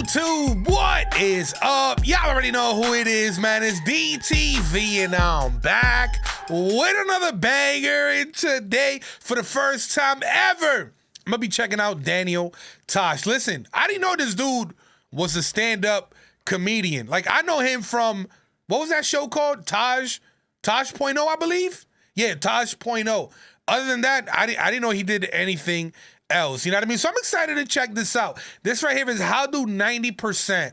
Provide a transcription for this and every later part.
YouTube, what is up? Y'all already know who it is, man. It's DTV, and I'm back with another banger. And today, for the first time ever, I'm gonna be checking out Daniel Tosh. Listen, I didn't know this dude was a stand-up comedian. Like, I know him from, what was that show called? Tosh.0, I believe? Yeah, Tosh.0. Other than that, I didn't know he did anything else. You know what I mean? So I'm excited to check this out. This right here is how do 90%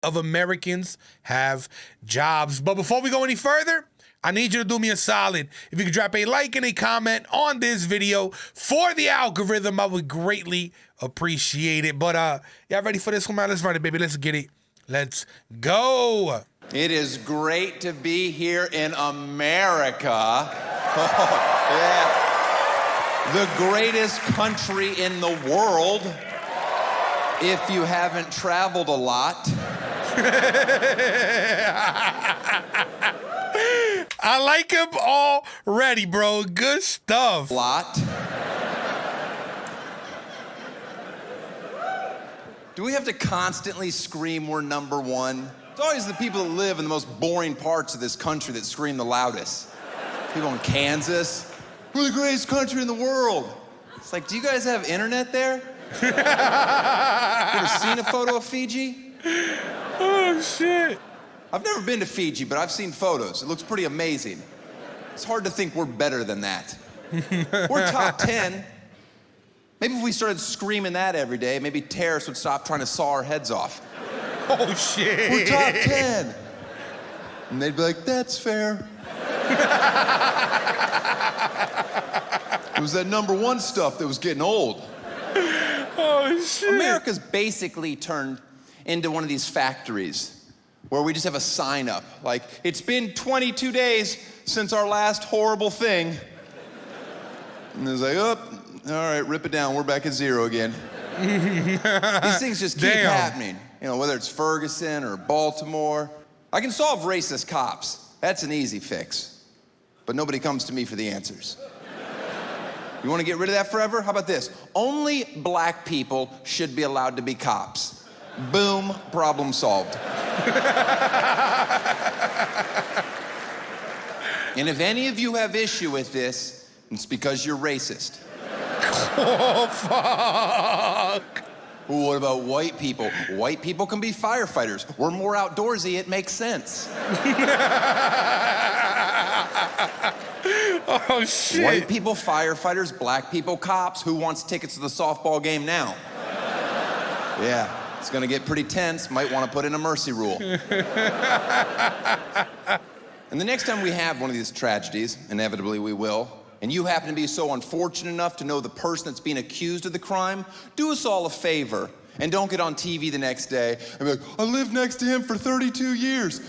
of Americans have jobs? But before we go any further, I need you to do me a solid. If you could drop a like and a comment on this video for the algorithm, I would greatly appreciate it. But y'all ready for this one, man? Let's run it, baby. Let's get it. Let's go. It is great to be here in America. Yeah. The greatest country in the world, if you haven't traveled a lot. I like him already, bro. Good stuff. Lot. Do we have to constantly scream we're number one? It's always the people that live in the most boring parts of this country that scream the loudest. People in Kansas. We're the greatest country in the world. It's like, do you guys have internet there? You ever seen a photo of Fiji? Oh, shit. I've never been to Fiji, but I've seen photos. It looks pretty amazing. It's hard to think we're better than that. We're top 10. Maybe if we started screaming that every day, maybe terrorists would stop trying to saw our heads off. Oh, shit. We're top 10. And they'd be like, that's fair. It was that number one stuff that was getting old. Oh, shit. America's basically turned into one of these factories where we just have a sign up, like, it's been 22 days since our last horrible thing. And it's like, oh, all right, rip it down, we're back at zero again. These things just keep happening. You know, whether it's Ferguson or Baltimore. I can solve racist cops. That's an easy fix. But nobody comes to me for the answers. You want to get rid of that forever? How about this? Only black people should be allowed to be cops. Boom, problem solved. And if any of you have issue with this, it's because you're racist. Oh, fuck. Well, what about white people? White people can be firefighters. We're more outdoorsy, it makes sense. Oh, shit. White people, firefighters, black people, cops. Who wants tickets to the softball game now? Yeah, it's gonna get pretty tense. Might wanna put in a mercy rule. And the next time we have one of these tragedies, inevitably we will, and you happen to be so unfortunate enough to know the person that's being accused of the crime, do us all a favor and don't get on TV the next day and be like, I lived next to him for 32 years.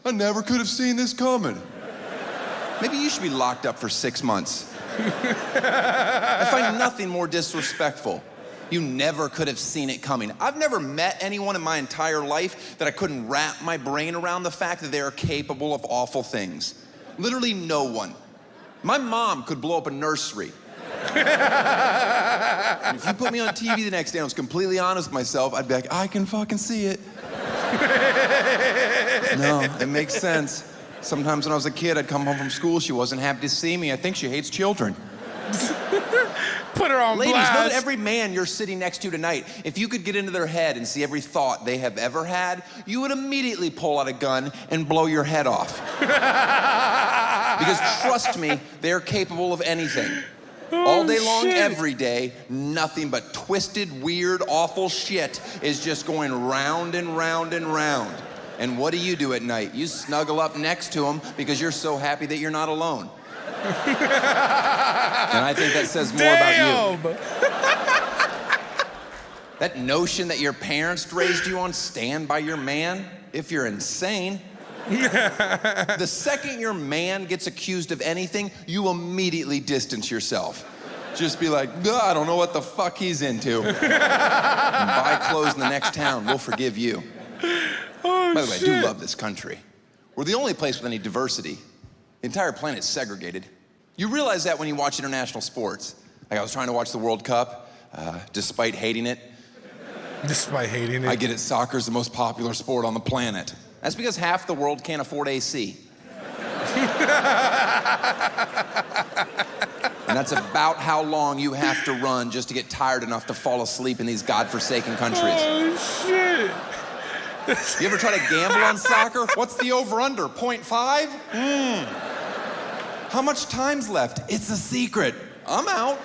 I never could have seen this coming. Maybe you should be locked up for 6 months. I find nothing more disrespectful. You never could have seen it coming. I've never met anyone in my entire life that I couldn't wrap my brain around the fact that they are capable of awful things. Literally no one. My mom could blow up a nursery. And if you put me on TV the next day and I was completely honest with myself, I'd be like, I can fucking see it. No, it makes sense. Sometimes when I was a kid, I'd come home from school, she wasn't happy to see me. I think she hates children. Put her on Ladies, blast. know that every man you're sitting next to tonight, if you could get into their head and see every thought they have ever had, you would immediately pull out a gun and blow your head off. Because trust me, they're capable of anything. All day long, every day, nothing but twisted, weird, awful shit is just going round and round and round. And what do you do at night? You snuggle up next to them because you're so happy that you're not alone. And I think that says more about you. That notion that your parents raised you on, stand by your man, if you're insane. The second your man gets accused of anything, you immediately distance yourself. Just be like, I don't know what the fuck he's into. And buy clothes in the next town, we'll forgive you. Oh, by the way, I do love this country. We're the only place with any diversity. The entire planet's segregated. You realize that when you watch international sports. Like I was trying to watch the World Cup, despite hating it. Despite hating it. I get it, soccer's the most popular sport on the planet. That's because half the world can't afford AC. And that's about how long you have to run just to get tired enough to fall asleep in these godforsaken countries. Oh, shit. You ever try to gamble on soccer? What's the over-under, 0.5? How much time's left? It's a secret. I'm out.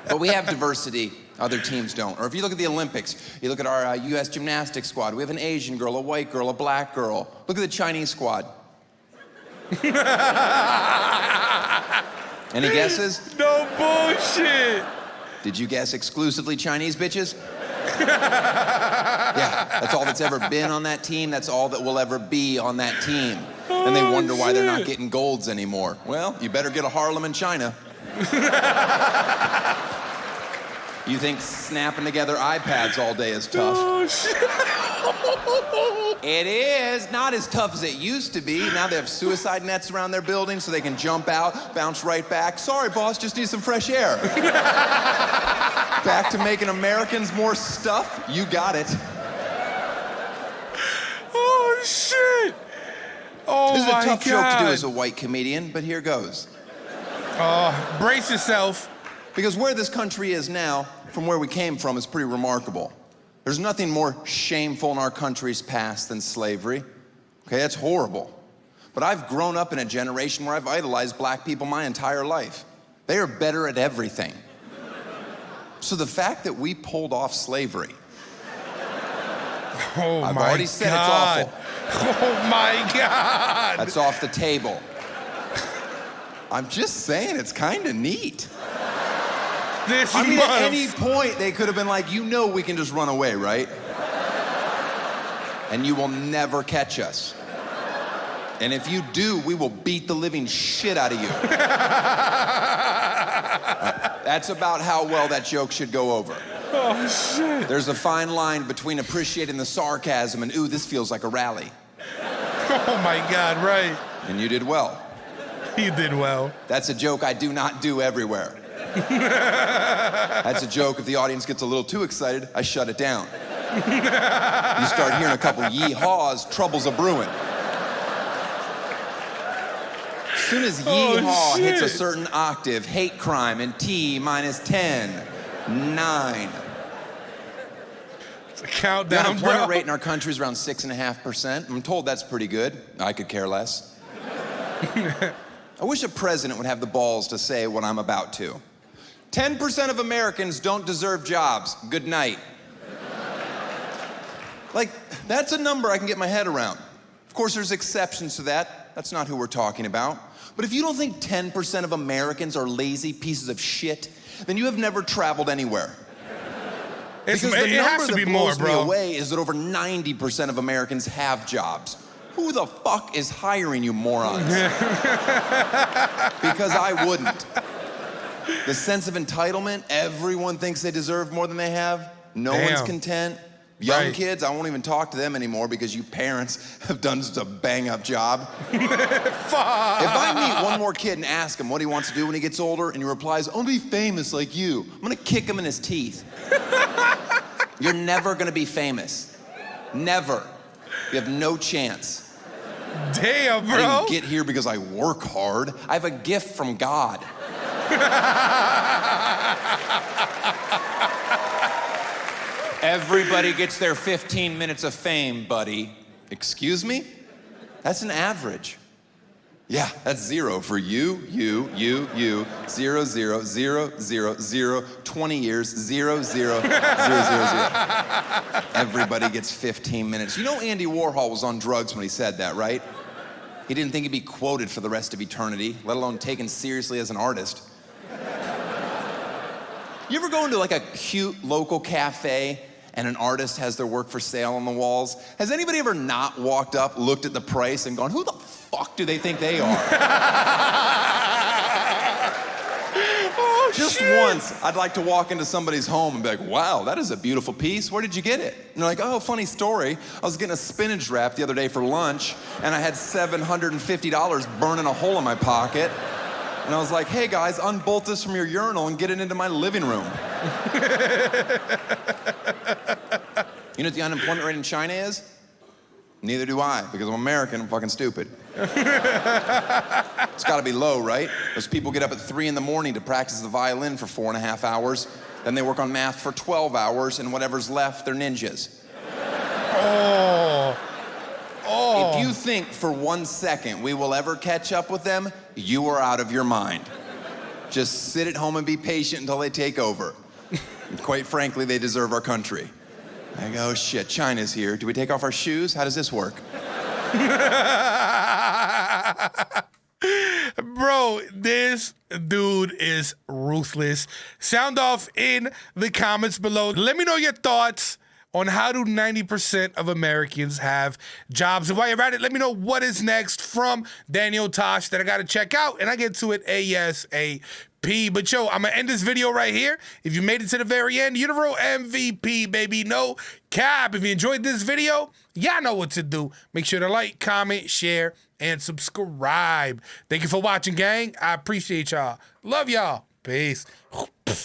But we have diversity. Other teams don't. Or if you look at the Olympics, you look at our U.S. gymnastics squad. We have an Asian girl, a white girl, a black girl. Look at the Chinese squad. Any guesses? No bullshit. Did you guess exclusively Chinese bitches? Yeah, that's all that's ever been on that team. That's all that will ever be on that team. And they wonder why they're not getting golds anymore. Well, you better get a Harlem in China. You think snapping together iPads all day is tough? Oh, shit. It is. Not as tough as it used to be. Now they have suicide nets around their building so they can jump out, bounce right back. Sorry, boss, just need some fresh air. Back to making Americans more stuff? You got it. Oh, shit. Oh, This is my a tough God. joke to do as a white comedian, but here goes. Brace yourself. Because where this country is now, from where we came from, is pretty remarkable. There's nothing more shameful in our country's past than slavery. Okay, that's horrible. But I've grown up in a generation where I've idolized black people my entire life. They are better at everything. So the fact that we pulled off slavery, I've already said it's awful. Oh my God. That's off the table. I'm just saying, it's kind of neat. This I mean, month. at any point, they could have been like, you know we can just run away, right? And you will never catch us. And if you do, we will beat the living shit out of you. That's about how well that joke should go over. Oh, shit. There's a fine line between appreciating the sarcasm and, ooh, this feels like a rally. Oh my God, right. And you did well. You did well. That's a joke I do not do everywhere. That's a joke, if the audience gets a little too excited, I shut it down. You start hearing a couple yee-haws, trouble's a brewing. As soon as yee-haw hits a certain octave, hate crime and T minus 10, 9. It's a The countdown, unemployment bro. rate in our country is around 6.5%. I'm told that's pretty good. I could care less. I wish a president would have the balls to say what I'm about to. 10% of Americans don't deserve jobs. Good night. Like, that's a number I can get my head around. Of course, there's exceptions to that. That's not who we're talking about. But if you don't think 10% of Americans are lazy pieces of shit, then you have never traveled anywhere. Because the it has number to be that more, blows me bro. away is that over 90% of Americans have jobs. Who the fuck is hiring you morons? Because I wouldn't. The sense of entitlement, everyone thinks they deserve more than they have. No one's content. Young kids, I won't even talk to them anymore because you parents have done just a bang-up job. Fuck. If I meet one more kid and ask him what he wants to do when he gets older, and he replies, I want to be famous like you, I'm gonna kick him in his teeth. You're never gonna be famous. Never. You have no chance. Damn, bro. I didn't get here because I work hard. I have a gift from God. Everybody gets their 15 minutes of fame, buddy. Excuse me? That's an average. Yeah, that's 0 for you, 0, 0, 0, 0, 0, 0, 20 years, 0, 0, 0, 0, 0. Everybody gets 15 minutes. You know Andy Warhol was on drugs when he said that, right? He didn't think he'd be quoted for the rest of eternity, let alone taken seriously as an artist. You ever go into like a cute local cafe and an artist has their work for sale on the walls? Has anybody ever not walked up, looked at the price, and gone, who the fuck do they think they are? Just once, I'd like to walk into somebody's home and be like, wow, that is a beautiful piece. Where did you get it? And they're like, oh, funny story. I was getting a spinach wrap the other day for lunch, and I had $750 burning a hole in my pocket. And I was like, hey guys, unbolt this from your urinal and get it into my living room. You know what the unemployment rate in China is? Neither do I, because I'm American, I'm fucking stupid. It's gotta be low, right? Those people get up at 3 in the morning to practice the violin for 4.5 hours, then they work on math for 12 hours, and whatever's left, they're ninjas. Oh. If you think for 1 second we will ever catch up with them, you are out of your mind. Just sit at home and be patient until they take over. And quite frankly, they deserve our country. I go, oh shit, China's here. Do we take off our shoes? How does this work? Bro, this dude is ruthless. Sound off in the comments below. Let me know your thoughts on how do 90% of Americans have jobs. And while you're at it, let me know what is next from Daniel Tosh that I gotta check out, and I get to it ASAP. But yo, I'm gonna end this video right here. If you made it to the very end, you're the real MVP, baby. No cap. If you enjoyed this video, y'all know what to do. Make sure to like, comment, share, and subscribe. Thank you for watching, gang. I appreciate y'all. Love y'all. Peace.